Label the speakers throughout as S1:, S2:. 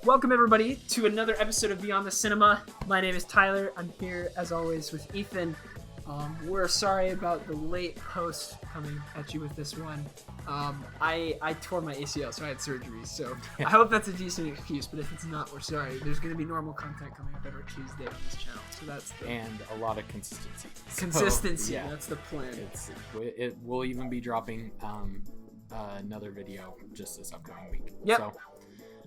S1: Welcome everybody to another episode of Beyond the Cinema. My name is Tyler. I'm here as always with Ethan. We're sorry about the late post coming at you with this one. I tore my ACL, so I had surgery. So I hope that's a decent excuse. But if it's not, we're sorry. There's going to be normal content coming up every Tuesday on this channel. So that's
S2: and a lot of consistency.
S1: Consistency. Yeah. That's the plan.
S2: It will even be dropping another video just this upcoming week.
S1: Yep. So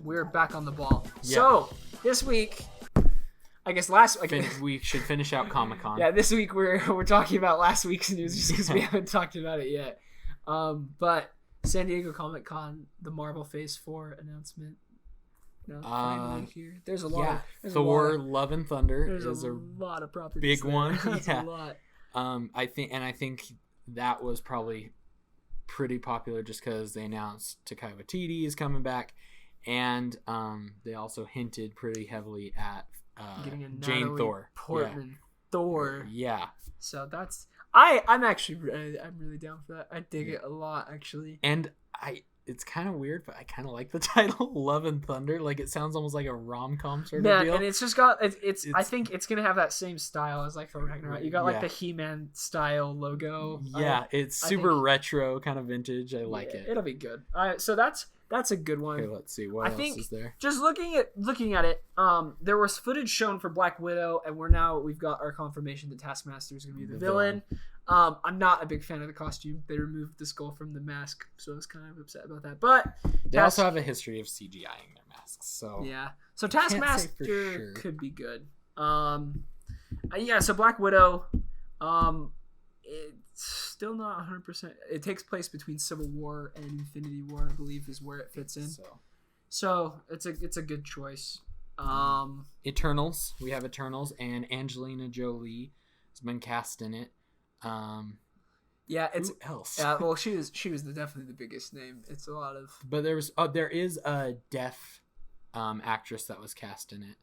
S1: we're back on the ball. Yeah. So this week, I guess
S2: we should finish out Comic-Con.
S1: Yeah, this week we're talking about last week's news just because we haven't talked about it yet. But San Diego Comic-Con, the Marvel Phase 4 announcement. Finally here. There's a lot.
S2: Yeah, Thor: Love and Thunder is a
S1: lot of properties.
S2: Big one.
S1: That's
S2: yeah.
S1: a lot.
S2: I think that was probably pretty popular just because they announced Taika Waititi is coming back, and they also hinted pretty heavily at Jane Thor.
S1: Portman Thor.
S2: Yeah.
S1: So that's I'm really down for that. I dig it a lot actually.
S2: And it's kind of weird, but I kind of like the title Love and Thunder. Like it sounds almost like a rom-com sort of deal.
S1: And it's just got it's I think it's gonna have that same style as like Thor Ragnarok. You got like the He-Man style logo.
S2: Yeah, it's super retro, kind of vintage. I like it.
S1: It'll be good. All right, so that's a good one.
S2: Okay, let's see what else is there.
S1: Just looking at it, there was footage shown for Black Widow, and we've got our confirmation that Taskmaster is going to be the villain. I'm not a big fan of the costume. They removed the skull from the mask, so I was kind of upset about that. But
S2: they also have a history of CGIing their masks, so
S1: yeah. So Taskmaster could be good. So Black Widow, it's still not 100%. It takes place between Civil War and Infinity War, I believe, is where it fits in. So it's a good choice.
S2: Eternals. We have Eternals, and Angelina Jolie has been cast in it.
S1: Who
S2: else?
S1: Yeah, well, she was definitely the biggest name. It's a lot of.
S2: But there is a deaf actress that was cast in it,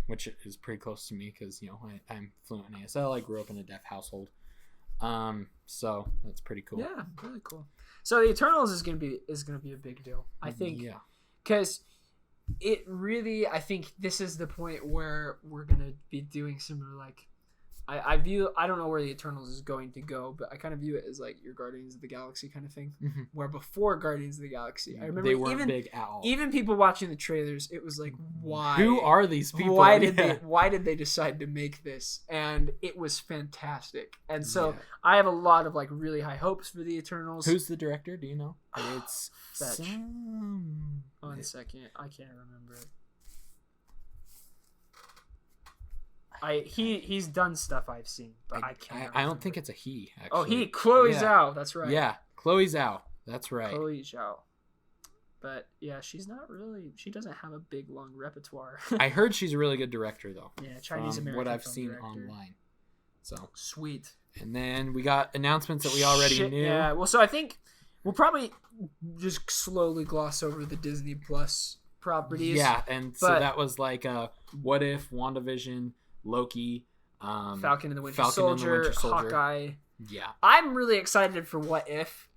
S2: which is pretty close to me because I'm fluent in ASL. I grew up in a deaf household. So that's pretty cool.
S1: Yeah, really cool. So the Eternals is gonna be a big deal, I think. Yeah. Because I think this is the point where we're gonna be doing similar like. I don't know where the Eternals is going to go, but I kind of view it as like your Guardians of the Galaxy kind of thing. Mm-hmm. Where before Guardians of the Galaxy, I remember
S2: they weren't big at all.
S1: Even people watching the trailers, it was like, why?
S2: Who are these people?
S1: Why did they decide to make this? And it was fantastic. And so I have a lot of like really high hopes for the Eternals.
S2: Who's the director? Do you know? It's
S1: Fetch. 1 second, I can't remember. He's done stuff I've seen, but I can't.
S2: I don't think it's a he. Actually.
S1: Oh, Chloe Zhao. That's right.
S2: Yeah, Chloe Zhao. That's right.
S1: Chloe Zhao. But yeah, she's not really. She doesn't have a big long repertoire.
S2: I heard she's a really good director though.
S1: Yeah, Chinese American.
S2: What I've seen
S1: director.
S2: online. So
S1: sweet.
S2: And then we got announcements that we already knew.
S1: Yeah. Well, so I think we'll probably just slowly gloss over the Disney Plus properties.
S2: Yeah, so that was like What If, WandaVision, Loki,
S1: Falcon and the Winter Soldier, Hawkeye.
S2: Yeah,
S1: I'm really excited for What If,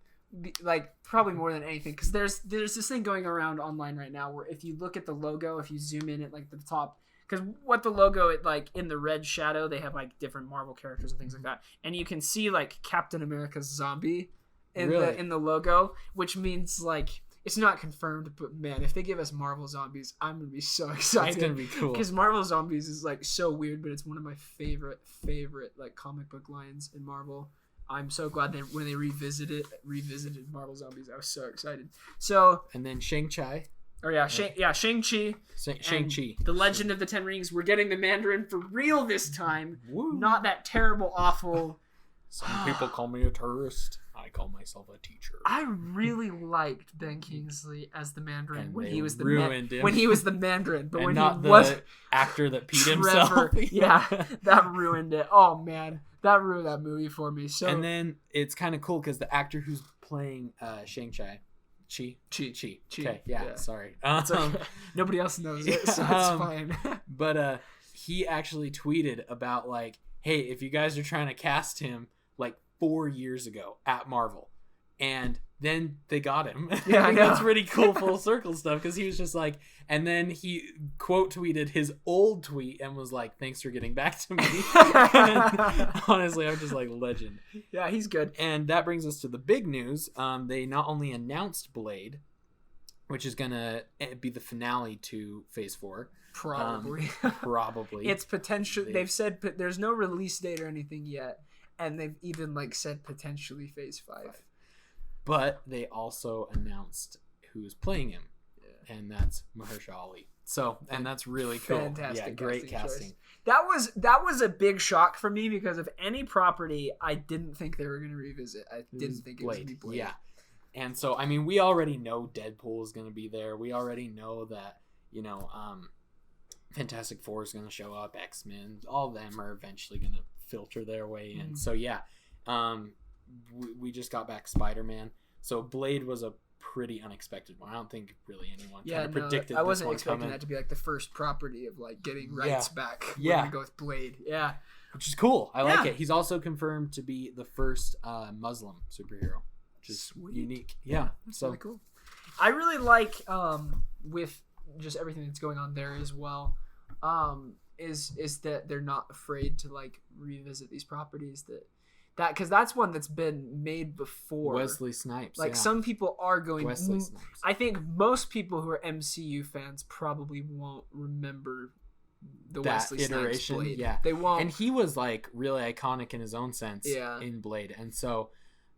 S1: like probably more than anything, because there's this thing going around online right now where if you look at the logo, if you zoom in at like the top, because what the logo like in the red shadow, they have like different Marvel characters and things like that, and you can see like Captain America's zombie in the logo, which means like. It's not confirmed, but man, if they give us Marvel Zombies, I'm gonna be so excited.
S2: It's gonna be cool
S1: because Marvel Zombies is like so weird, but it's one of my favorite like comic book lines in Marvel. I'm so glad that when they revisited Marvel Zombies, I was so excited. So
S2: and then ShangChi.
S1: Oh yeah, ShangChi.
S2: ShangChi.
S1: The Legend of the Ten Rings. We're getting the Mandarin for real this time.
S2: Woo.
S1: Not that terrible, awful.
S2: Some people call me a tourist. I call myself a teacher.
S1: I really liked Ben Kingsley as the Mandarin
S2: and
S1: when he was the Mandarin, but
S2: and
S1: when
S2: not
S1: he
S2: the
S1: was
S2: actor that peed himself.
S1: Yeah, that ruined it. Oh man, that ruined that movie for me. So
S2: and then it's kind of cool because the actor who's playing ShangChi, Chi. Okay, yeah. Sorry.
S1: Okay. Nobody else knows it, so it's fine.
S2: But he actually tweeted about like, hey, if you guys are trying to cast him, like 4 years ago at Marvel, and then they got him.
S1: Yeah,
S2: I think
S1: I know.
S2: that's pretty cool full circle stuff, because he was just like, and then he quote tweeted his old tweet and was like, "Thanks for getting back to me." And honestly, I'm just like, legend.
S1: Yeah, he's good.
S2: And that brings us to the big news. They not only announced Blade, which is gonna be the finale to Phase 4.
S1: Probably.
S2: Probably.
S1: It's potential. They've said there's no release date or anything yet, and they've even like said potentially Phase 5.
S2: But they also announced who's playing him, and that's Mahershala Ali. So, and that's really cool.
S1: Fantastic,
S2: Yeah, great casting.
S1: That was a big shock for me, because of any property I didn't think they were going to revisit. I didn't think it was going to be Blade.
S2: Yeah. And so, I mean, we already know Deadpool is going to be there. We already know that, Fantastic Four is going to show up. X-Men, all of them are eventually going to filter their way in. So, yeah. We just got back Spider-Man. So, Blade was a pretty unexpected one. I don't think really anyone kind of predicted
S1: I wasn't
S2: this one
S1: expecting
S2: coming.
S1: that to be like the first property of like getting rights back.
S2: Yeah.
S1: We're gonna go with Blade. Yeah.
S2: Which is cool. I like it. He's also confirmed to be the first Muslim superhero, which is unique. Yeah.
S1: That's really cool. I really like with just everything that's going on there as well. Is that they're not afraid to like revisit these properties that because that's one that's been made before.
S2: Wesley Snipes.
S1: Like some people are going.
S2: Wesley Snipes.
S1: I think most people who are MCU fans probably won't remember the
S2: that
S1: Wesley
S2: iteration.
S1: Snipes Blade.
S2: Yeah,
S1: they won't.
S2: And he was like really iconic in his own sense.
S1: Yeah.
S2: In Blade, and so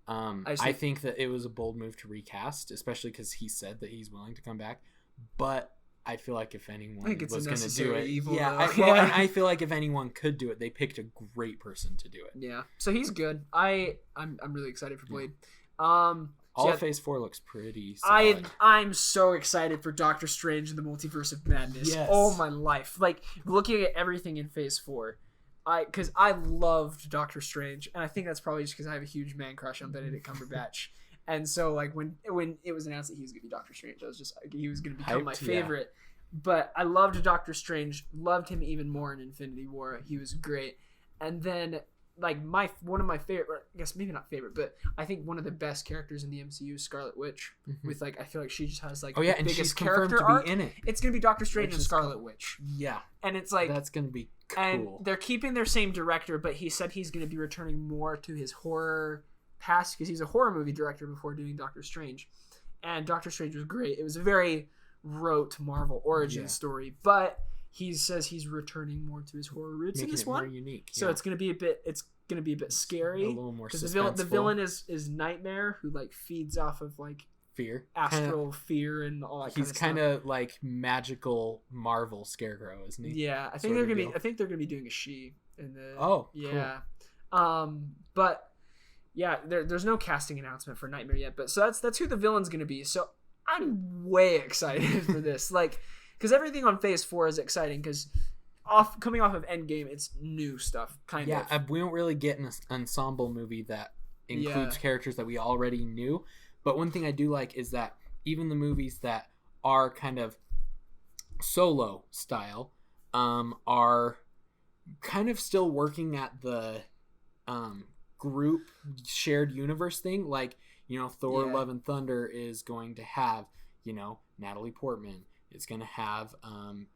S2: I think that it was a bold move to recast, especially because he said that he's willing to come back. But I feel like if anyone was going to do it,
S1: evil,
S2: I feel like if anyone could do it, they picked a great person to do it.
S1: Yeah, so he's good. I'm really excited for Blade.
S2: All of Phase 4 looks pretty solid.
S1: I'm so excited for Doctor Strange and the Multiverse of Madness.
S2: Yes.
S1: Oh my life! Like looking at everything in Phase 4, because I loved Doctor Strange, and I think that's probably just because I have a huge man crush on Benedict Cumberbatch. And so, like, when it was announced that he was going to be Doctor Strange, I was just he was going to become my favorite. Yeah. But I loved Doctor Strange, loved him even more in Infinity War. He was great. And then, like, one of my favorite, or I guess maybe not favorite, but I think one of the best characters in the MCU is Scarlet Witch.
S2: Mm-hmm.
S1: With, like, I feel like she just has, like,
S2: the
S1: and
S2: biggest
S1: she's
S2: character
S1: to
S2: arc. Be in it.
S1: It's going to be Doctor Strange and Scarlet Witch.
S2: Yeah.
S1: And it's like...
S2: That's going to be cool.
S1: And they're keeping their same director, but he said he's going to be returning more to his horror past, because he's a horror movie director before doing Doctor Strange. And Doctor Strange was great. It was a very rote Marvel origin story, but he says he's returning more to his horror roots in this one.
S2: More unique.
S1: So it's going to be a bit scary.
S2: A little more
S1: because
S2: suspenseful.
S1: the villain is Nightmare, who like feeds off of like
S2: fear,
S1: astral fear, and all that.
S2: He's kind of like magical Marvel Scarecrow, isn't he?
S1: Yeah, I think they're gonna be doing a she in the.
S2: Oh,
S1: yeah. Cool. But yeah, there's no casting announcement for Nightmare yet, but so that's who the villain's gonna be. So I'm way excited for this, like, because everything on Phase 4 is exciting. Because coming off of Endgame, it's new stuff, kind of.
S2: Yeah, we don't really get an ensemble movie that includes characters that we already knew. But one thing I do like is that even the movies that are kind of solo style are kind of still working at the group shared universe thing. Like, Thor Love and Thunder is going to have, Natalie Portman. It's going to have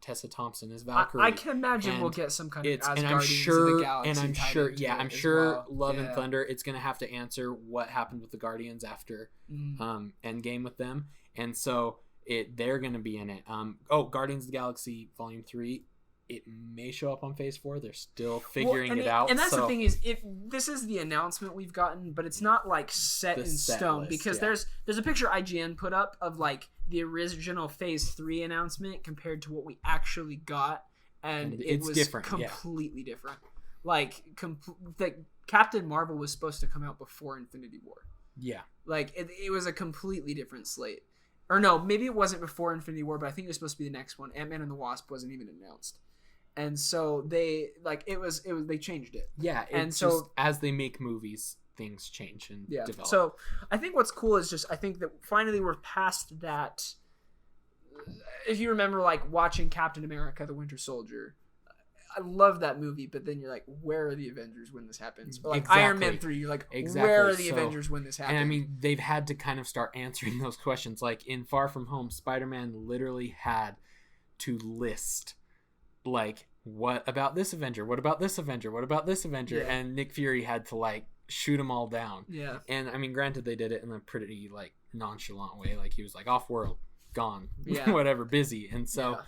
S2: Tessa Thompson as Valkyrie.
S1: I can imagine we'll get some kind of Asgardians
S2: of the
S1: Galaxy.
S2: And I'm sure Love and
S1: Yeah.
S2: Thunder, it's going to have to answer what happened with the Guardians after Endgame with them. And so they're going to be in it. Guardians of the Galaxy Volume 3, it may show up on Phase 4. They're still figuring it out.
S1: And that's the thing is, this is the announcement we've gotten, but it's not like set in stone, because there's a picture IGN put up of like the original Phase 3 announcement compared to what we actually got, and it was different, completely different. Like Captain Marvel was supposed to come out before Infinity War. Yeah. Like it was a completely different slate. Or no, maybe it wasn't before Infinity War, but I think it was supposed to be the next one. Ant-Man and the Wasp wasn't even announced. And so they they changed it.
S2: Yeah, and so as they make movies, things change and develop.
S1: So I think what's cool is I think that finally we're past that. If you remember, like watching Captain America: The Winter Soldier, I love that movie, but then you're like, where are the Avengers when this happens? Or like
S2: Exactly.
S1: Iron Man 3, you're like,
S2: Exactly.
S1: where are the
S2: So-
S1: Avengers when this happens?
S2: And I mean, they've had to kind of start answering those questions. Like in Far From Home, Spider-Man literally had to list, like, what about this Avenger? What about this Avenger? What about this Avenger?
S1: Yeah.
S2: And Nick Fury had to, like, shoot them all down.
S1: Yeah.
S2: And I mean, granted, they did it in a pretty, like, nonchalant way. Like, he was like, off-world, gone,
S1: Yeah.
S2: whatever, busy. And so...
S1: Yeah.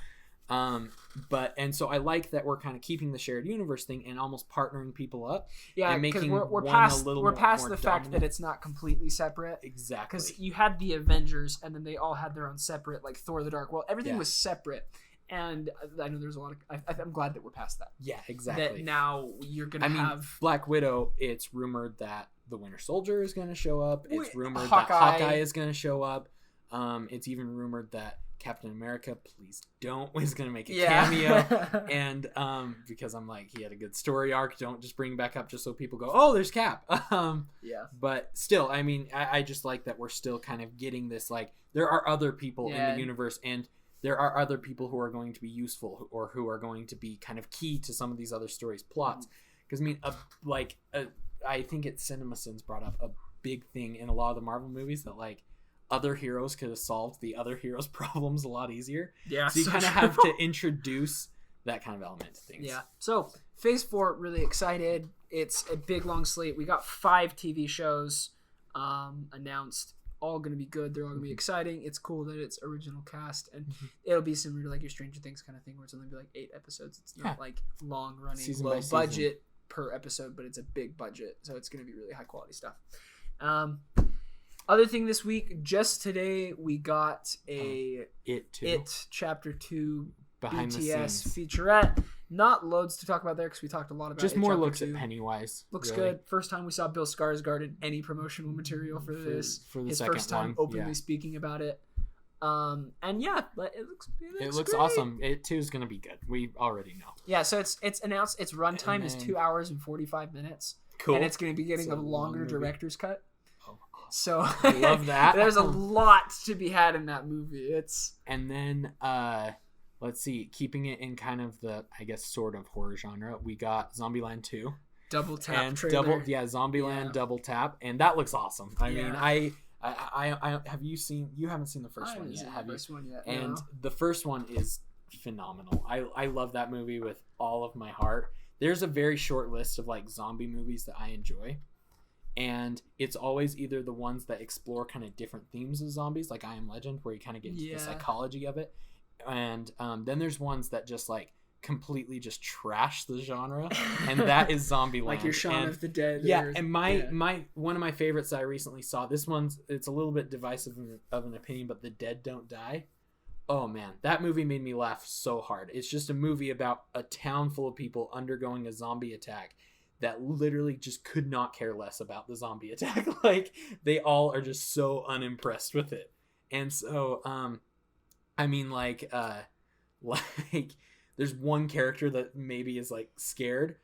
S2: So I like that we're kind of keeping the shared universe thing and almost partnering people up.
S1: Yeah,
S2: and
S1: because
S2: making
S1: we're
S2: one
S1: past
S2: a little
S1: we're past
S2: more
S1: the fact
S2: dominant.
S1: that it's not completely separate.
S2: Exactly.
S1: Because you had the Avengers, and then they all had their own separate, like Thor: The Dark World. Everything
S2: Yeah.
S1: was separate, and I know there's a lot of. I'm glad that we're past that.
S2: Yeah, exactly.
S1: That now you're gonna
S2: I mean,
S1: have
S2: Black Widow, it's rumored that the Winter Soldier is going to show up. It's rumored
S1: Hawkeye.
S2: that Hawkeye is going to show up. It's even rumored that Captain America, please don't, is going to make a cameo. And because I'm like, he had a good story arc. Don't just bring him back up just so people go, oh, there's Cap.
S1: Yeah.
S2: But still, I mean, I just like that we're still kind of getting this, like, there are other people in the universe, and there are other people who are going to be useful or who are going to be kind of key to some of these other stories' plots. Because, I mean, I think CinemaSins brought up a big thing in a lot of the Marvel movies that, like, other heroes could have solved the other heroes' problems a lot easier.
S1: Yeah.
S2: So you kind of have to introduce that kind of element to things.
S1: Yeah. So Phase 4, really excited. It's a big long slate. We got 5 TV shows announced. All going to be good. They're all going to be exciting. It's cool that it's original cast, and it'll be similar to like your Stranger Things kind of thing, where it's only be like 8 episodes. It's not like long running,
S2: Season
S1: low
S2: by season.
S1: budget per episode, but it's a big budget, so it's going to be really high quality stuff. Other thing this week, just today, we got a It Chapter 2
S2: behind the
S1: BTS
S2: scenes.
S1: featurette. Not loads to talk about there because we talked a lot about
S2: Just
S1: It
S2: more
S1: Chapter
S2: looks
S1: 2.
S2: at Pennywise.
S1: Looks
S2: really.
S1: good. First time we saw Bill Skarsgård in any promotional material for this.
S2: For the
S1: His
S2: second
S1: first time
S2: one,
S1: openly
S2: yeah.
S1: speaking about it. And yeah, it looks great.
S2: Awesome. It too is going to be good. We already know.
S1: Yeah, so it's announced its runtime is
S2: then-
S1: 2 hours and 45 minutes.
S2: Cool.
S1: And it's going to be getting
S2: It's
S1: a
S2: a long
S1: longer
S2: movie.
S1: director's cut.
S2: Oh,
S1: So
S2: I love that.
S1: There's a lot to be had in that movie. It's
S2: And then let's see, keeping it in kind of the, I guess, sort of horror genre, we got Zombieland 2.
S1: double tap
S2: And
S1: trailer.
S2: Zombieland
S1: Yeah.
S2: double tap, and that looks awesome. I mean,
S1: Yeah.
S2: I have you haven't seen the first
S1: I
S2: one
S1: haven't
S2: yet,
S1: seen
S2: have
S1: the
S2: you?
S1: first one yet.
S2: And
S1: no.
S2: the first one is phenomenal. I love that movie with all of my heart. There's a very short list of like zombie movies that I enjoy, and it's always either the ones that explore kind of different themes of zombies, like I Am Legend, where you kind of get into the psychology of it, and then there's ones that just like completely just trash the genre, and that is Zombieland.
S1: Like your Shaun of the Dead.
S2: Yeah,
S1: or-
S2: and my one of my favorites that I recently saw, this one's, it's a little bit divisive of an opinion, but The Dead Don't Die. Oh man, that movie made me laugh so hard. It's just a movie about a town full of people undergoing a zombie attack that literally just could not care less about the zombie attack. Like, they all are just so unimpressed with it. And so, I mean, like, there's one character that maybe is like scared,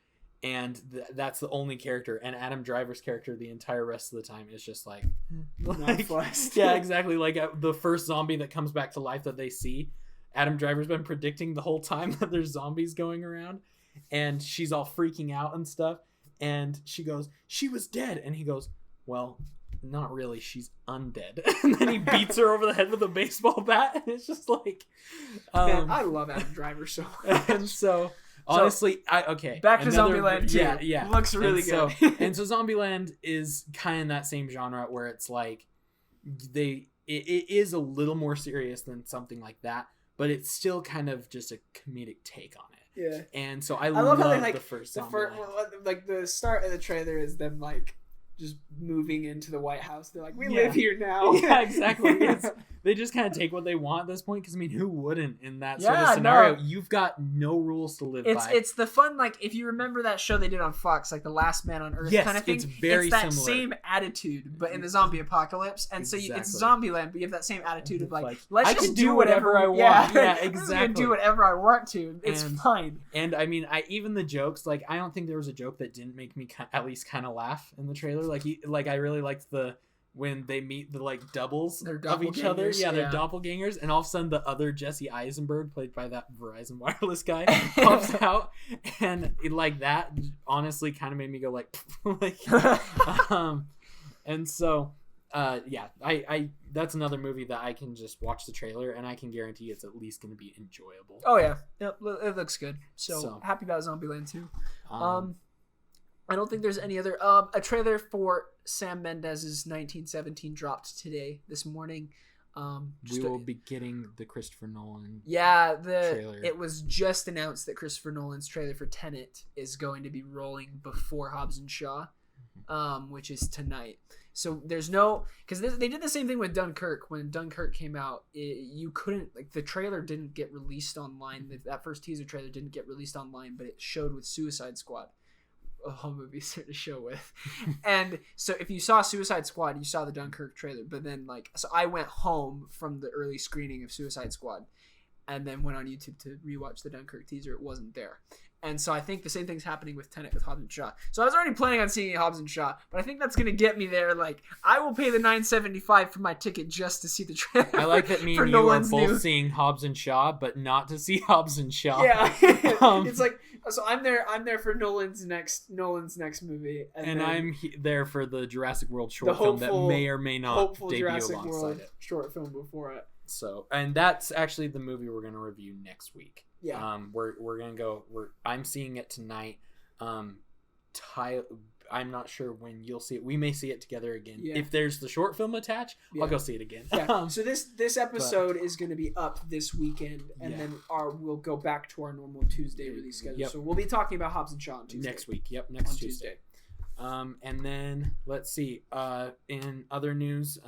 S2: and that's the only character, and Adam Driver's character the entire rest of the time is just like
S1: Nonplussed.
S2: yeah, exactly. Like the first zombie that comes back to life that they see, Adam Driver's been predicting the whole time that there's zombies going around, and she's all freaking out and stuff, and she goes, she was dead, and he goes, well, not really, she's undead. And then he beats her over the head with a baseball bat, and it's just like
S1: Man, I love Adam Driver so much.
S2: and so honestly,
S1: back to Zombieland 2.
S2: Yeah,
S1: Looks really
S2: and
S1: good.
S2: And so Zombieland is kind of in that same genre where it's like it is a little more serious than something like that, but it's still kind of just a comedic take on it.
S1: Yeah.
S2: And so I
S1: love how they,
S2: love
S1: like,
S2: the first
S1: The
S2: Zombieland.
S1: first, like the start of the trailer is them like just moving into the White House. They're like, we live here now.
S2: Yeah, exactly. They just kind of take what they want at this point, because I mean, who wouldn't in that sort of
S1: Yeah,
S2: scenario?
S1: no.
S2: You've got no rules to live by.
S1: It's the fun, like, if you remember that show they did on Fox, like The Last Man on Earth
S2: Yes,
S1: kind of thing.
S2: it's very
S1: that
S2: similar.
S1: same attitude, but in the zombie apocalypse. And so it's
S2: Exactly.
S1: Zombieland, but you have that same attitude of like,
S2: Like,
S1: let's
S2: I
S1: just
S2: can
S1: do whatever
S2: I want.
S1: Yeah,
S2: Yeah,
S1: I'm gonna
S2: exactly.
S1: do whatever I want to. It's
S2: And-
S1: fine.
S2: And I mean, even the jokes, like, I don't think there was a joke that didn't make me at least kind of laugh in the trailer. Like I really liked the when they meet the like doubles
S1: They're
S2: of each other.
S1: doppelgangers,
S2: Yeah, they're
S1: yeah.
S2: doppelgangers, and all of a sudden the other Jesse Eisenberg, played by that Verizon Wireless guy, pops out, and like that honestly kind of made me go like, and so yeah, I that's another movie that I can just watch the trailer and I can guarantee it's at least going to be enjoyable.
S1: Oh yeah, yep, it looks good. So happy about Zombieland 2. I don't think there's any other. A trailer for Sam Mendes's 1917 dropped this morning.
S2: We will be getting the Christopher Nolan.
S1: Yeah,
S2: trailer.
S1: It was just announced that Christopher Nolan's trailer for Tenet is going to be rolling before Hobbs and Shaw, which is tonight. So there's no, because they did the same thing with Dunkirk. When Dunkirk came out, you couldn't, like, the trailer didn't get released online. That first teaser trailer didn't get released online, but it showed with Suicide Squad. A whole movie to show with. And so if you saw Suicide Squad, you saw the Dunkirk trailer. But then, like, so I went home from the early screening of Suicide Squad and then went on YouTube to rewatch the Dunkirk teaser. It wasn't there. And so I think the same thing's happening with Tenet with Hobbs and Shaw. So I was already planning on seeing Hobbs and Shaw, but I think that's going to get me there. Like, I will pay the $9.75 for my ticket just to see the trailer.
S2: I like that me and you are both seeing Hobbs and Shaw, but not to see Hobbs and Shaw.
S1: Yeah. It's like, so I'm there for Nolan's next movie. And
S2: I'm there for the Jurassic World short film that may or may not debut
S1: Jurassic
S2: alongside
S1: World
S2: it.
S1: Short film before it.
S2: So, and that's actually the movie we're going to review next week.
S1: Yeah.
S2: We're gonna go. I'm seeing it tonight. I'm not sure when you'll see it. We may see it together again. Yeah. If there's the short film attached, I'll go see it again.
S1: Yeah. So this episode is going to be up this weekend, and then we'll go back to our normal Tuesday release schedule. Yep. So we'll be talking about Hobbs and Shaw on Tuesday.
S2: Next week. Yep. Next Tuesday. And then let's see. In other news,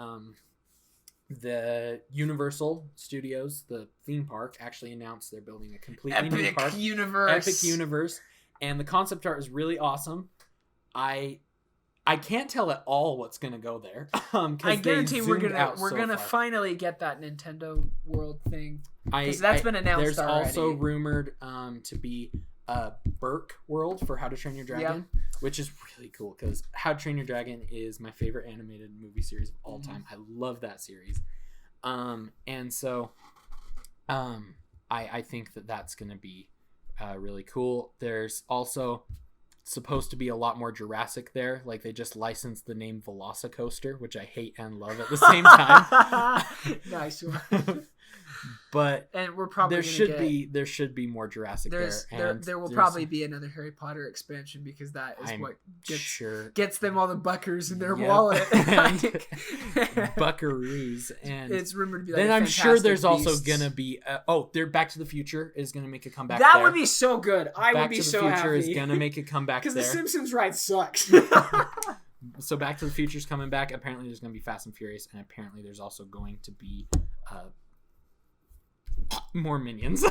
S2: the Universal Studios, the theme park, actually announced they're building a completely new park. Epic universe. And the concept art is really awesome. I can't tell at all what's going to go there.
S1: I guarantee we're gonna finally get that Nintendo World thing. Because that's been announced
S2: there's
S1: already.
S2: There's also rumored to be a Burke World for How to Train Your Dragon, which is really cool because How to Train Your Dragon is my favorite animated movie series of all time. I love that series. And so I think that's going to be really cool. There's also supposed to be a lot more Jurassic there. Like, they just licensed the name Velocicoaster, which I hate and love at the same time.
S1: Nice one.
S2: But
S1: and we're probably
S2: there should be more Jurassic there.
S1: There will probably be another Harry Potter expansion because that is what gets them all the buckers in their wallet.
S2: Buckaroos, and
S1: it's rumored to be.
S2: Then I'm sure there's also gonna be. Their Back to the Future is gonna make a comeback.
S1: That would be so good. I would be so happy. Back to the Future
S2: is gonna make a comeback
S1: because
S2: the
S1: Simpsons ride sucks.
S2: So Back to the Future's coming back. Apparently, there's gonna be Fast and Furious, and apparently, there's also going to be. More Minions.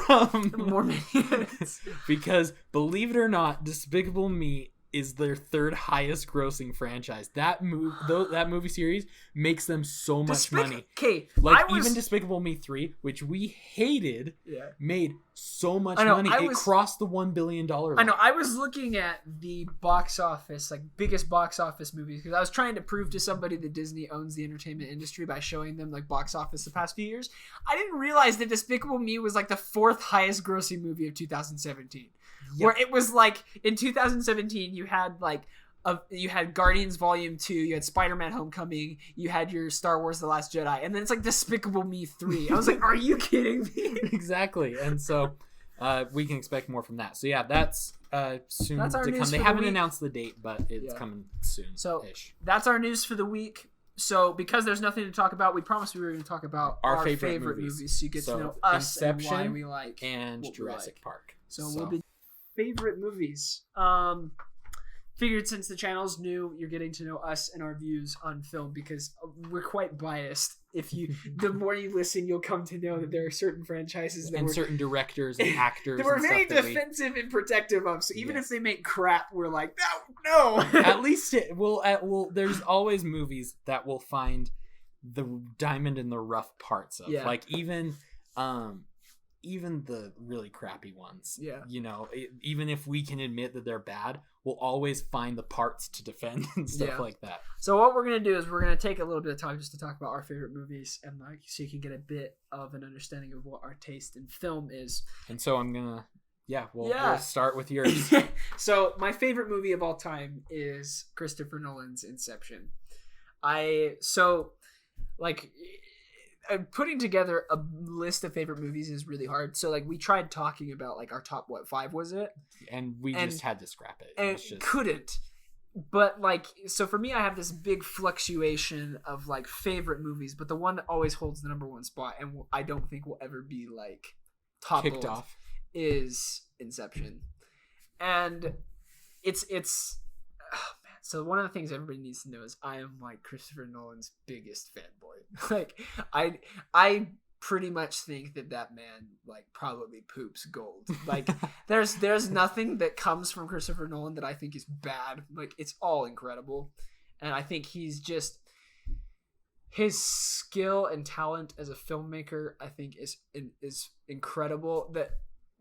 S1: More Minions.
S2: Because, believe it or not, Despicable Me is their third highest grossing franchise. That movie series makes them so much money.
S1: Okay,
S2: even Despicable Me 3, which we hated, made so much money. It crossed the $1 billion line.
S1: I know. I was looking at the box office, like biggest box office movies, because I was trying to prove to somebody that Disney owns the entertainment industry by showing them like box office the past few years. I didn't realize that Despicable Me was like the fourth highest grossing movie of 2017. Yep. Where it was like in 2017 you had you had Guardians Volume 2, you had Spider-Man Homecoming, you had your Star Wars The Last Jedi, and then it's like Despicable Me 3. I was like, are you kidding me?
S2: Exactly. And so we can expect more from that. So yeah, that's soon to come. They haven't announced the date, but it's coming soon.
S1: So that's our news for the week. So because there's nothing to talk about, we promised we were going to talk about our favorite movies. So you get to know us
S2: Inception
S1: and why we like
S2: and Jurassic Park.
S1: So we'll be favorite movies. Figured since the channel's new, you're getting to know us and our views on film because we're quite biased. The more you listen, you'll come to know that there are certain franchises that
S2: certain directors and actors
S1: that we're very defensive and protective of. So even if they make crap, we're like, no.
S2: At least there's always movies that will find the diamond in the rough parts of. Yeah. Like even even the really crappy ones,
S1: Yeah.
S2: you know, even if we can admit that they're bad, we'll always find the parts to defend and stuff like that.
S1: So what we're going to do is we're going to take a little bit of time just to talk about our favorite movies, and like so you can get a bit of an understanding of what our taste in film is.
S2: And so I'm going to we'll start with yours.
S1: So my favorite movie of all time is Christopher Nolan's Inception. Putting together a list of favorite movies is really hard. So like we tried talking about like our top 5 was it?
S2: And we just had to scrap it.
S1: And couldn't. But like so for me I have this big fluctuation of like favorite movies, but the one that always holds the number 1 spot and I don't think will ever be like
S2: kicked off
S1: is Inception. And it's so one of the things everybody needs to know is I am like Christopher Nolan's biggest fanboy. Like I pretty much think that man like probably poops gold. Like there's nothing that comes from Christopher Nolan that I think is bad. Like it's all incredible. And I think he's just his skill and talent as a filmmaker I think is incredible. That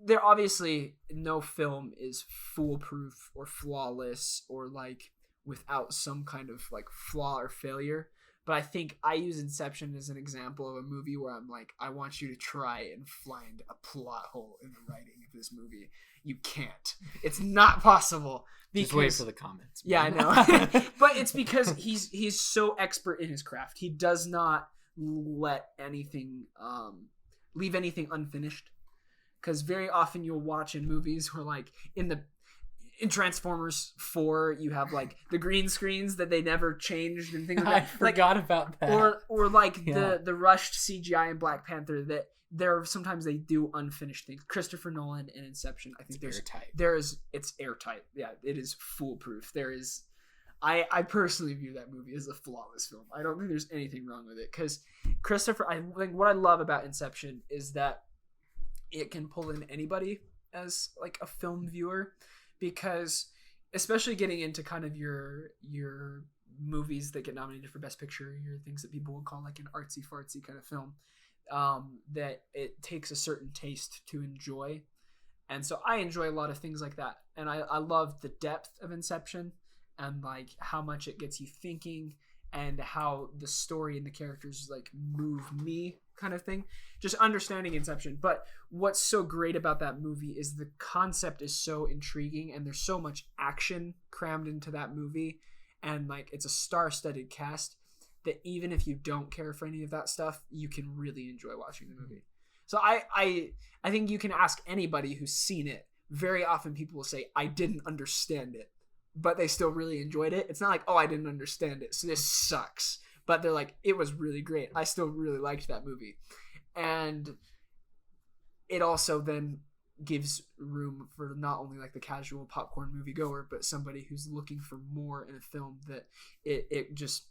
S1: there obviously no film is foolproof or flawless or like without some kind of like flaw or failure, but I think I use Inception as an example of a movie where I'm like, I want you to try and find a plot hole in the writing of this movie. You can't. It's not possible.
S2: Just wait for the comments.
S1: Yeah, I know. But it's because he's so expert in his craft. He does not let anything leave anything unfinished. Because very often you'll watch in movies where like in Transformers 4 you have like the green screens that they never changed and things like that.
S2: I forgot about that.
S1: Or like the rushed CGI in Black Panther that sometimes they do unfinished things. Christopher Nolan in Inception, I think it's airtight. Yeah, it is foolproof. I personally view that movie as a flawless film. I don't think there's anything wrong with it because I think what I love about Inception is that it can pull in anybody as like a film viewer, because especially getting into kind of your movies that get nominated for Best Picture, your things that people would call like an artsy fartsy kind of film, that it takes a certain taste to enjoy. And so I enjoy a lot of things like that. And I love the depth of Inception and like how much it gets you thinking and how the story and the characters like move me kind of thing. Just understanding Inception. But what's so great about that movie is the concept is so intriguing and there's so much action crammed into that movie. And like it's a star-studded cast that even if you don't care for any of that stuff, you can really enjoy watching the movie. So I think you can ask anybody who's seen it. Very often people will say, I didn't understand it, but they still really enjoyed it. It's not like, oh, I didn't understand it, so this sucks. But they're like, it was really great. I still really liked that movie. And it also then gives room for not only like the casual popcorn moviegoer, but somebody who's looking for more in a film, that it just,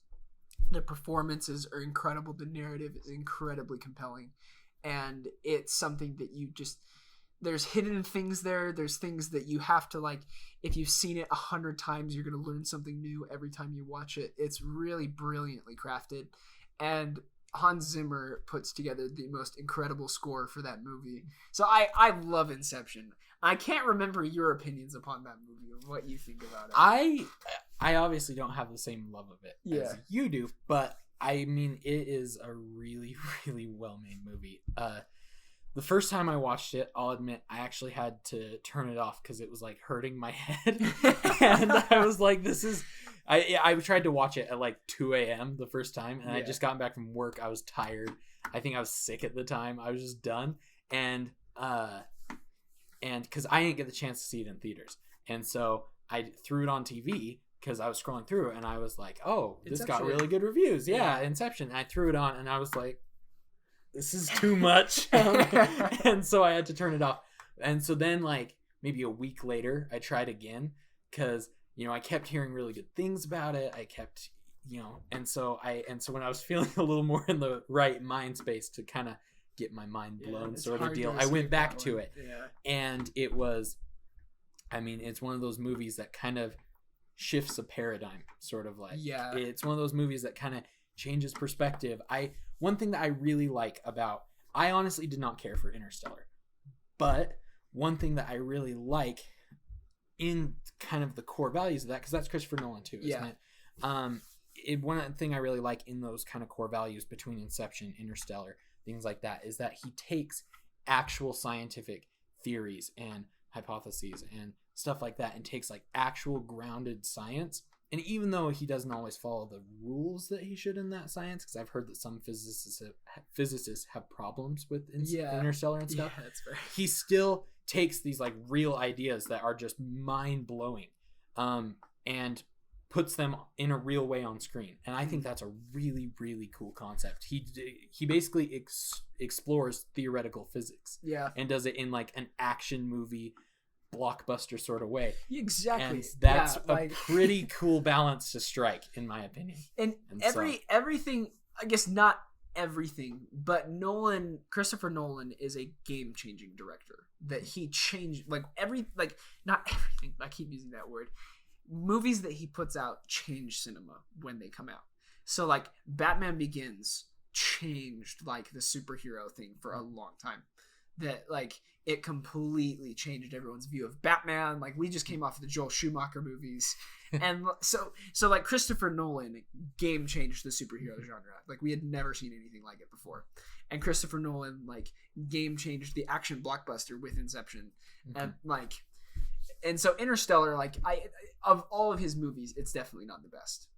S1: the performances are incredible. The narrative is incredibly compelling. And it's something that you just, there's hidden things there. There's things that you have to like, if you've seen it 100 times, you're going to learn something new every time you watch it. It's really brilliantly crafted. And Hans Zimmer puts together the most incredible score for that movie. So I love Inception. I can't remember your opinions upon that movie and what you think about it.
S2: I obviously don't have the same love of it as you do, but I mean, it is a really, really well-made movie. The first time I watched it, I'll admit, I actually had to turn it off because it was like hurting my head. And I was like, this is... I tried to watch it at like 2 a.m. the first time, and I just gotten back from work. I was tired. I think I was sick at the time. I was just done. And because I didn't get the chance to see it in theaters. And so I threw it on TV because I was scrolling through, and I was like, oh, this got really good reviews. Yeah, Inception. And I threw it on, and I was like, this is too much. And so I had to turn it off. And so then like maybe a week later, I tried again because, you know, I kept hearing really good things about it. I kept, you know, and so when I was feeling a little more in the right mind space to kind of get my mind blown sort of deal, I went back to it. Yeah. And it was, I mean, it's one of those movies that kind of shifts a paradigm, sort of like. Yeah. It's one of those movies that kind of changes perspective. One thing that I really like about, I honestly did not care for Interstellar. But one thing that I really like in kind of the core values of that, because that's Christopher Nolan too, isn't it? One thing I really like in those kind of core values between Inception, Interstellar, things like that, is that he takes actual scientific theories and hypotheses and stuff like that and takes like actual grounded science. And even though he doesn't always follow the rules that he should in that science, because I've heard that some physicists have problems with Interstellar and stuff,
S1: that's fair.
S2: He still takes these like real ideas that are just mind blowing, and puts them in a real way on screen. And I think that's a really, really cool concept. He basically explores theoretical physics, and does it in like an action movie blockbuster sort of way.
S1: Exactly.
S2: And that's a pretty cool balance to strike, in my opinion.
S1: And everything, I guess not everything, but Christopher Nolan is a game-changing director. That he changed not everything. I keep using that word. Movies that he puts out change cinema when they come out. So like Batman Begins changed like the superhero thing for a long time. That like it completely changed everyone's view of Batman. Like we just came off of the Joel Schumacher movies, and so like Christopher Nolan game changed the superhero genre. Like we had never seen anything like it before, and Christopher Nolan like game changed the action blockbuster with Inception, and so Interstellar, like of all of his movies, it's definitely not the best.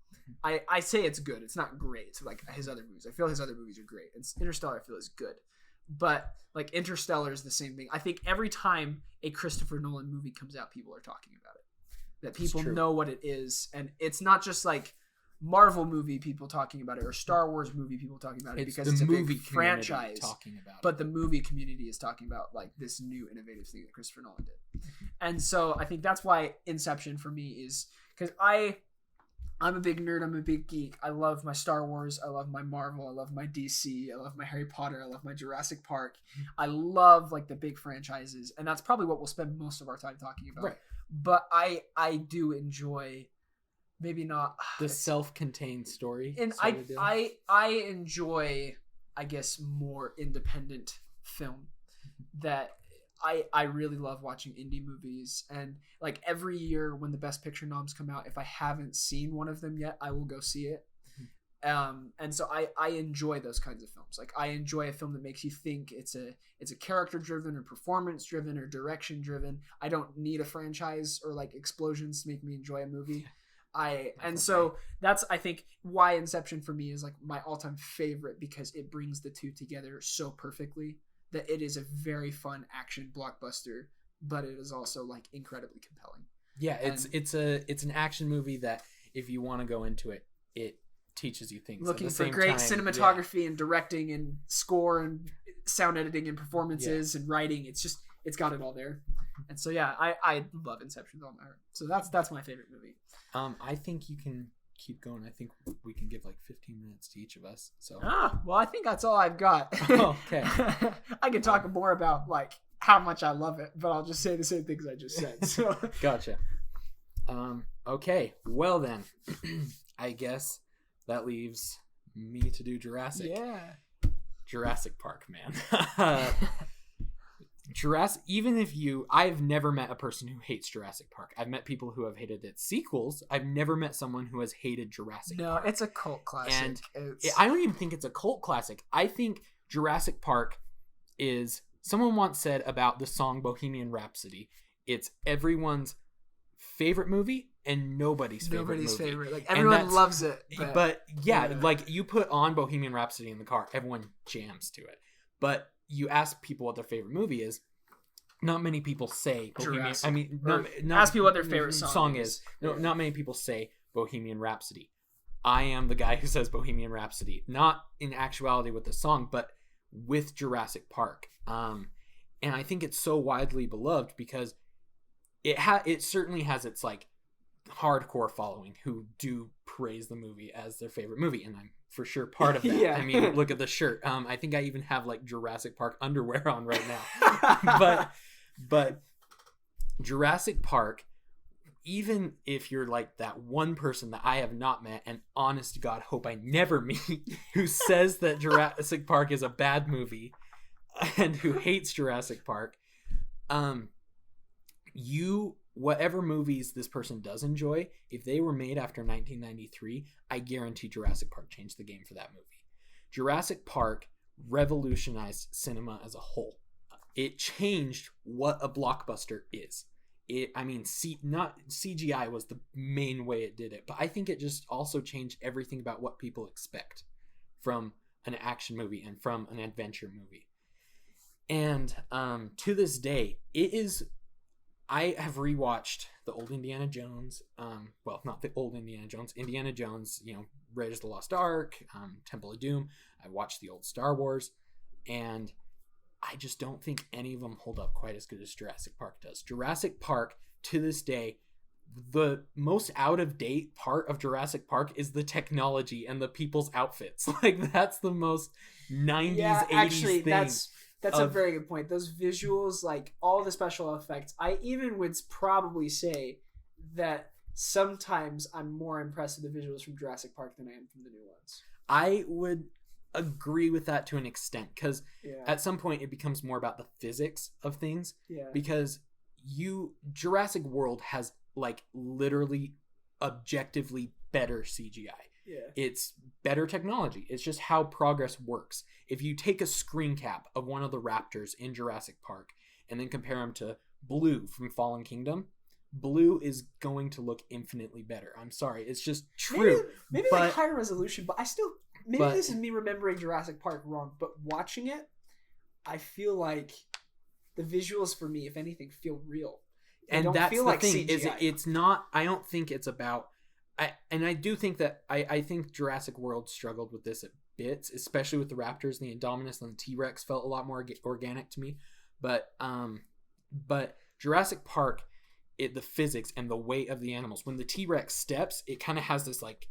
S1: I say it's good. It's not great. So like his other movies, I feel his other movies are great. And Interstellar, I feel is good. But like Interstellar is the same thing. I think every time a Christopher Nolan movie comes out, people are talking about it. That people know what it is, and it's not just like Marvel movie people talking about it or Star Wars movie people talking about it, because it's a big franchise. But the movie community is talking about like this new innovative thing that Christopher Nolan did. And so I think that's why Inception for me is, because I'm a big nerd. I'm a big geek. I love my Star Wars. I love my Marvel. I love my DC. I love my Harry Potter. I love my Jurassic Park. I love like the big franchises, and that's probably what we'll spend most of our time talking about.
S2: Right.
S1: But I do enjoy, maybe not
S2: the self-contained story.
S1: And I enjoy, I guess, more independent film. That I really love watching indie movies, and like every year when the Best Picture noms come out, if I haven't seen one of them yet, I will go see it. And so I enjoy those kinds of films. Like I enjoy a film that makes you think. It's a character driven or performance driven or direction driven. I don't need a franchise or like explosions to make me enjoy a movie. So that's, I think, why Inception for me is like my all-time favorite, because it brings the two together so perfectly. That it is a very fun action blockbuster, but it is also like incredibly compelling. Yeah,
S2: it's an action movie that if you want to go into it, it teaches you things.
S1: Looking for great cinematography and directing and score and sound editing and performances and writing, it's got it all there. And so I love Inception with all my heart. So that's my favorite movie.
S2: I think you can keep going. I think we can give like 15 minutes to each of us. So
S1: well, I think that's all I've got.
S2: Okay.
S1: I can talk more about like how much I love it, but I'll just say the same things I just said. So
S2: Gotcha. Okay. Well then, I guess that leaves me to do Jurassic.
S1: Yeah.
S2: Jurassic Park, man. I've never met a person who hates Jurassic Park. I've met people who have hated its sequels. I've never met someone who has hated Jurassic Park.
S1: No, it's a cult classic.
S2: And I don't even think it's a cult classic. I think Jurassic Park is, someone once said about the song Bohemian Rhapsody, it's everyone's favorite movie and nobody's favorite.
S1: Like everyone loves it.
S2: But like you put on Bohemian Rhapsody in the car, everyone jams to it. But you ask people what their favorite movie is, not many people say Bohemian.
S1: Jurassic.
S2: I mean,
S1: ask people what their favorite song is.
S2: No, not many people say Bohemian Rhapsody. I am the guy who says Bohemian Rhapsody, not in actuality with the song, but with Jurassic Park. And I think it's so widely beloved because it certainly has its like hardcore following who do praise the movie as their favorite movie, and I'm for sure part of that.
S1: Yeah.
S2: I mean, look at the shirt. I think I even have like Jurassic Park underwear on right now. but Jurassic Park, even if you're like that one person that I have not met and honest to God hope I never meet, who says that Jurassic Park is a bad movie and who hates Jurassic Park, Whatever movies this person does enjoy, if they were made after 1993, I guarantee Jurassic Park changed the game for that movie. Jurassic Park revolutionized cinema as a whole. It changed what a blockbuster is. Not CGI was the main way it did it, but I think it just also changed everything about what people expect from an action movie and from an adventure movie. And to this day, I have rewatched the old Indiana Jones, not the old Indiana Jones, Raiders of the Lost Ark, Temple of Doom. I watched the old Star Wars, and I just don't think any of them hold up quite as good as Jurassic Park does. Jurassic Park, to this day, the most out-of-date part of Jurassic Park is the technology and the people's outfits. Like, that's the most 90s, 80s thing.
S1: That's a very good point. Those visuals, like all the special effects, I even would probably say that sometimes I'm more impressed with the visuals from Jurassic Park than I am from the new ones.
S2: I would agree with that to an extent, because at some point it becomes more about the physics of things. Yeah. Because Jurassic World has like literally objectively better CGI. Yeah. It's better technology. It's just how progress works. If you take a screen cap of one of the raptors in Jurassic Park and then compare them to Blue from Fallen Kingdom, Blue is going to look infinitely better. I'm sorry. It's just true.
S1: Maybe like higher resolution, but this is me remembering Jurassic Park wrong, but watching it, I feel like the visuals for me, if anything, feel real.
S2: And that's feel the like thing, CGI. It's not, I don't think it's about, I do think that I think Jurassic World struggled with this at bits, especially with the raptors, the Indominus and the T-Rex felt a lot more organic to me. But Jurassic Park, the physics and the weight of the animals, when the T-Rex steps, it kind of has this like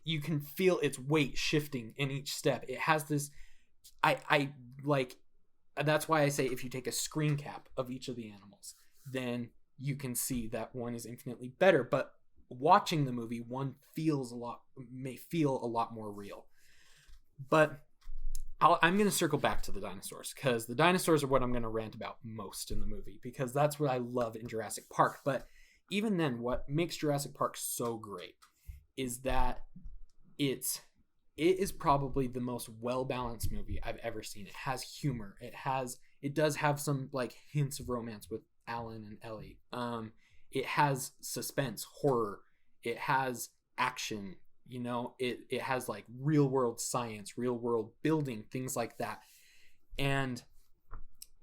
S2: you can feel its weight shifting in each step. It has this, I like, that's why I say if you take a screen cap of each of the animals, then you can see that one is infinitely better. But watching the movie, one may feel a lot more real. But I'm going to circle back to the dinosaurs, because the dinosaurs are what I'm going to rant about most in the movie, because that's what I love in Jurassic Park. But even then, what makes Jurassic Park so great is that it is probably the most well-balanced movie I've ever seen. It has humor. It does have some like hints of romance with Alan and Ellie. It has suspense, horror. It has action. It has like real world science, real world building, things like that. And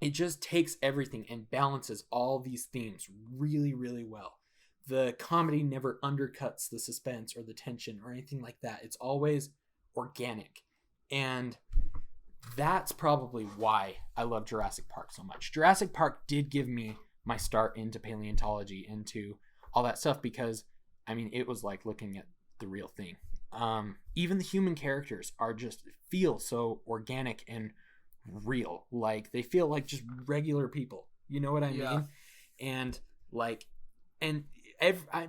S2: it just takes everything and balances all these themes really, really well. The comedy never undercuts the suspense or the tension or anything like that. It's always organic. And that's probably why I love Jurassic Park so much. Jurassic Park did give me my start into paleontology, into all that stuff, because it was like looking at the real thing. Even the human characters feel so organic and real. Like they feel like just regular people. You know what I mean? And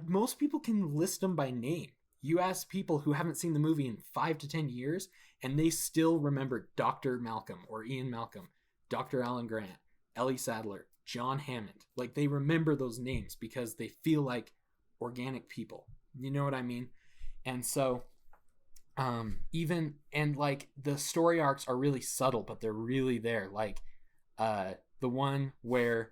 S2: most people can list them by name. You ask people who haven't seen the movie in 5 to 10 years, and they still remember Dr. Malcolm or Ian Malcolm, Dr. Alan Grant, Ellie Sattler, John Hammond. Like they remember those names because they feel like organic people. You know what I mean? And so the story arcs are really subtle, but they're really there. Like the one where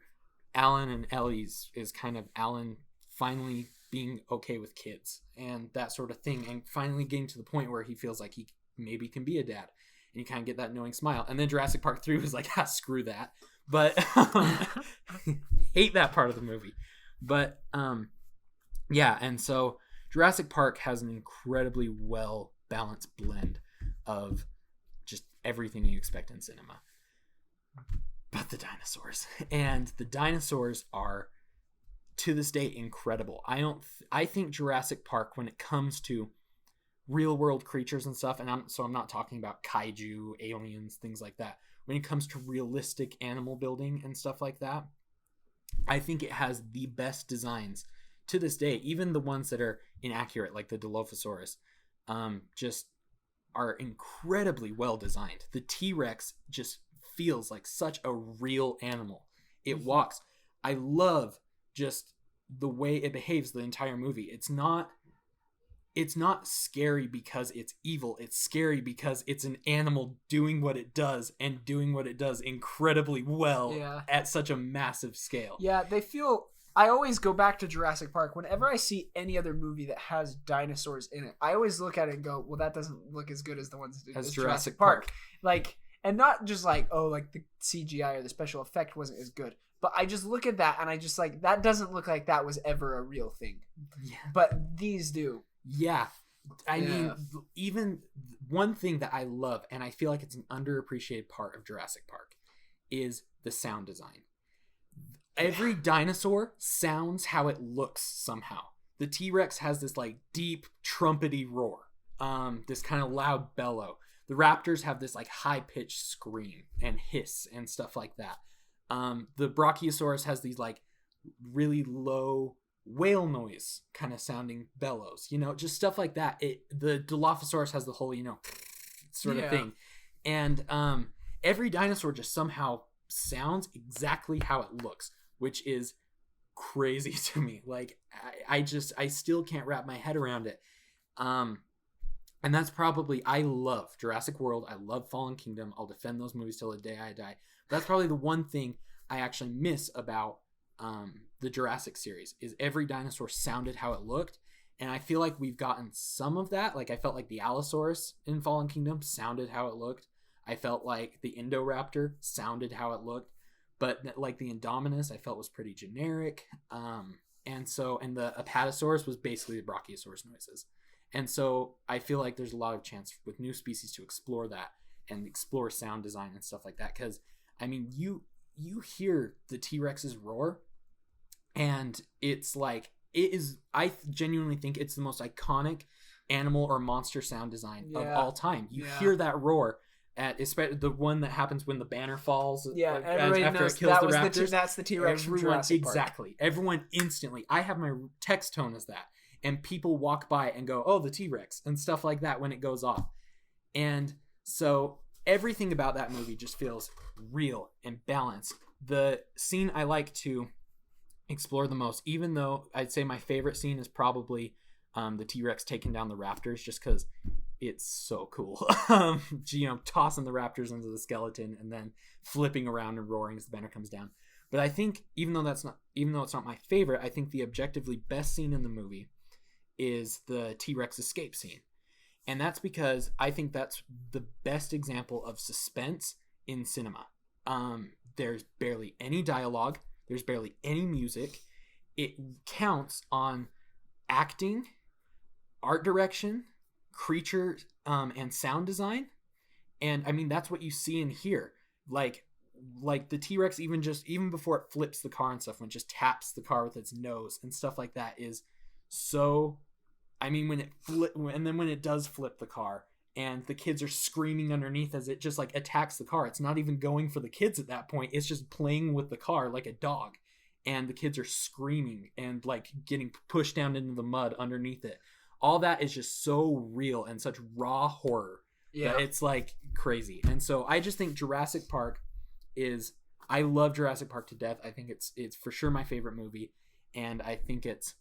S2: Alan and Ellie's is kind of Alan finally being okay with kids and that sort of thing, and finally getting to the point where he feels like he maybe can be a dad, and you kind of get that knowing smile. And then Jurassic Park 3 was like, screw that. But hate that part of the movie. But and so Jurassic Park has an incredibly well balanced blend of just everything you expect in cinema. But the dinosaurs are to this day incredible. I think Jurassic Park, when it comes to real world creatures and stuff, and I'm not talking about kaiju, aliens, things like that. When it comes to realistic animal building and stuff like that, I think it has the best designs to this day. Even the ones that are inaccurate, like the Dilophosaurus, just are incredibly well designed. The T-Rex just feels like such a real animal. It walks. I love just the way it behaves the entire movie. It's not scary because it's evil. It's scary because it's an animal doing what it does and doing what it does incredibly well at such a massive scale.
S1: Yeah, I always go back to Jurassic Park. Whenever I see any other movie that has dinosaurs in it, I always look at it and go, well, that doesn't look as good as the ones that did Jurassic Park. Like, and not just like, oh, like the CGI or the special effect wasn't as good. But I just look at that and I just like, that doesn't look like that was ever a real thing. Yeah. But these do.
S2: Yeah. I mean, even one thing that I love, and I feel like it's an underappreciated part of Jurassic Park, is the sound design. Every dinosaur sounds how it looks somehow. The T-Rex has this like deep trumpety roar, this kind of loud bellow. The raptors have this like high-pitched scream and hiss and stuff like that. The Brachiosaurus has these like really low whale noise kind of sounding bellows, just stuff like that. The Dilophosaurus has the whole, sort of thing. And every dinosaur just somehow sounds exactly how it looks, which is crazy to me. Like, I still can't wrap my head around it. And that's probably, I love Jurassic World. I love Fallen Kingdom. I'll defend those movies till the day I die. But that's probably the one thing I actually miss about the Jurassic series, is every dinosaur sounded how it looked. And I feel like we've gotten some of that. Like, I felt like the Allosaurus in Fallen Kingdom sounded how it looked. I felt like the Indoraptor sounded how it looked. But like the Indominus, I felt was pretty generic. And the Apatosaurus was basically the Brachiosaurus noises. And so I feel like there's a lot of chance with new species to explore that and explore sound design and stuff like that. Because, I mean, you hear the T-Rex's roar, and it's like, I genuinely think it's the most iconic animal or monster sound design of all time. You hear that roar at, especially the one that happens when the banner falls.
S1: Yeah,
S2: everybody after knows it kills the raptors.
S1: That's the T-Rex from Jurassic Park.
S2: Exactly. Everyone instantly. I have my text tone as that, and people walk by and go, "Oh, the T-Rex," and stuff like that when it goes off. And so everything about that movie just feels real and balanced. The scene I like to explore the most, even though I'd say my favorite scene is probably the T-Rex taking down the raptors, just because it's so cool. Tossing the raptors into the skeleton and then flipping around and roaring as the banner comes down. But I think even though it's not my favorite, I think the objectively best scene in the movie is the T-Rex escape scene. And that's because I think that's the best example of suspense in cinema. There's barely any dialogue. There's barely any music. It counts on acting, art direction, creature, and sound design. And I mean, that's what you see in here. Like the T-Rex, even before it flips the car and stuff, when it just taps the car with its nose and stuff like that, is so, I mean, when it does flip the car and the kids are screaming underneath as it just like attacks the car, it's not even going for the kids at that point. It's just playing with the car like a dog, and the kids are screaming and like getting pushed down into the mud underneath it. All that is just so real and such raw horror. Yeah, it's like crazy. And so I just think Jurassic Park I love Jurassic Park to death. I think it's for sure my favorite movie, and I think it's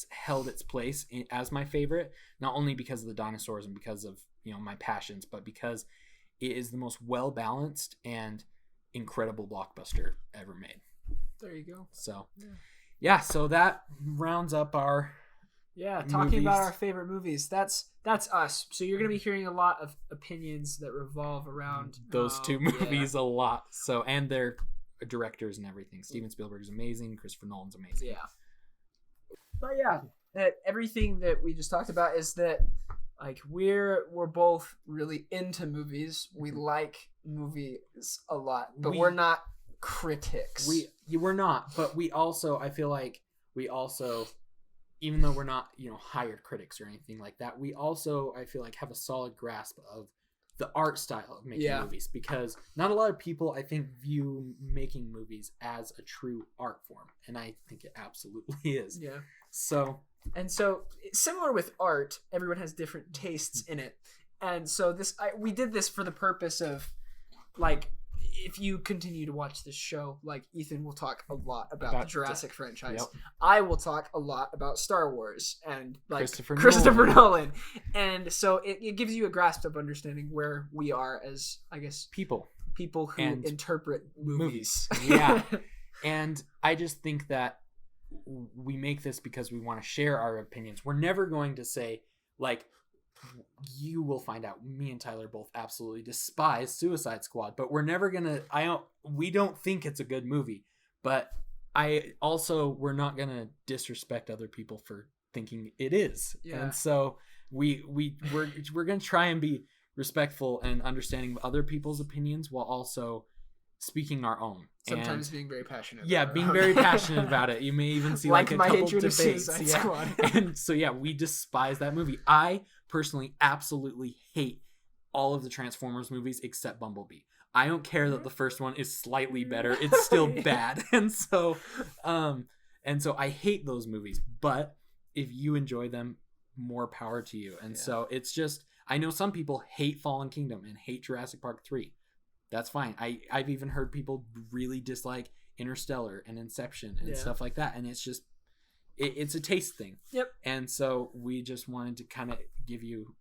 S2: held its place as my favorite, not only because of the dinosaurs and because of my passions, but because it is the most well balanced and incredible blockbuster ever made.
S1: There you go.
S2: So so that rounds up our
S1: talking
S2: movies.
S1: about our favorite movies. That's us. So you're gonna be hearing a lot of opinions that revolve around
S2: those two movies a lot. So, and their directors and everything. Steven Spielberg is amazing. Christopher Nolan's amazing.
S1: But everything that we just talked about is that like we're both really into movies. We like movies a lot, but we're not critics.
S2: We're not, but we also, I feel like even though we're not hired critics or anything like that, we also, I feel like, have a solid grasp of the art style of making movies, because not a lot of people, I think, view making movies as a true art form, and I think it absolutely is. So similar with art, everyone has different tastes in it, and so we did this for the purpose of, like,
S1: if you continue to watch this show, like Ethan will talk a lot about the Jurassic franchise.
S2: Yep.
S1: I will talk a lot about Star Wars and like
S2: Christopher
S1: Nolan. And so it gives you a grasp of understanding where we are as, I guess, people who interpret movies.
S2: Yeah. And I just think that we make this because we want to share our opinions. We're never going to say, like, you will find out me and Tyler both absolutely despise Suicide Squad, but we're never gonna we don't think it's a good movie, but we're not gonna disrespect other people for thinking it is. And so we're gonna try and be respectful and understanding of other people's opinions while also speaking our own.
S1: Sometimes being very passionate.
S2: Yeah, being very passionate about it. You may even see like a couple debates.
S1: Squad.
S2: And so we despise that movie. I personally absolutely hate all of the Transformers movies except Bumblebee. I don't care that the first one is slightly better. It's still bad. And so I hate those movies. But if you enjoy them, more power to you. And so it's just, I know some people hate Fallen Kingdom and hate Jurassic Park 3. That's fine. I've even heard people really dislike Interstellar and Inception and stuff like that. And it's just, it's a taste thing.
S1: Yep.
S2: And so we just wanted to kind of give you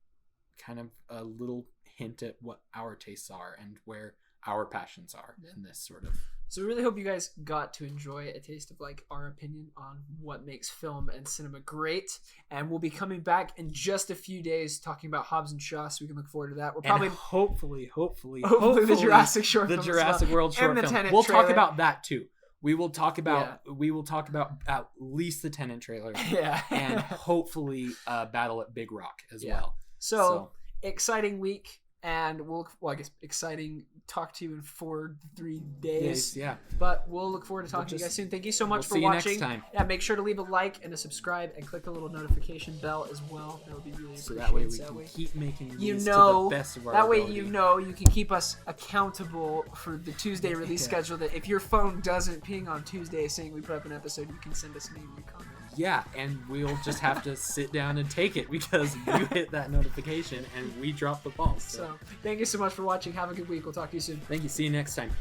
S2: kind of a little hint at what our tastes are and where our passions are in this sort of.
S1: So we really hope you guys got to enjoy a taste of like our opinion on what makes film and cinema great. And we'll be coming back in just a few days talking about Hobbs and Shaw, so we can look forward to that. We're probably
S2: and hopefully
S1: the Jurassic short film,
S2: the Jurassic World short
S1: and the
S2: film.
S1: Tenant
S2: We'll
S1: trailer.
S2: talk about that too. We will talk about at least the Tenant trailer.
S1: Yeah.
S2: And hopefully Battle at Big Rock as well.
S1: So exciting week. And exciting talk to you in 3 days.
S2: Yeah.
S1: But we'll look forward to talking to you guys soon. Thank you so much for watching.
S2: See you next time.
S1: Yeah, make sure to leave a like and a subscribe and click the little notification bell as well. That would be really appreciated.
S2: So that way we can keep making these to the best of our ability.
S1: That way you can keep us accountable for the Tuesday release schedule. That if your phone doesn't ping on Tuesday saying we put up an episode, you can send us an angry comment.
S2: Yeah, and we'll just have to sit down and take it because you hit that notification and we dropped the ball.
S1: So thank you so much for watching. Have a good week. We'll talk to you soon.
S2: Thank you. See you next time.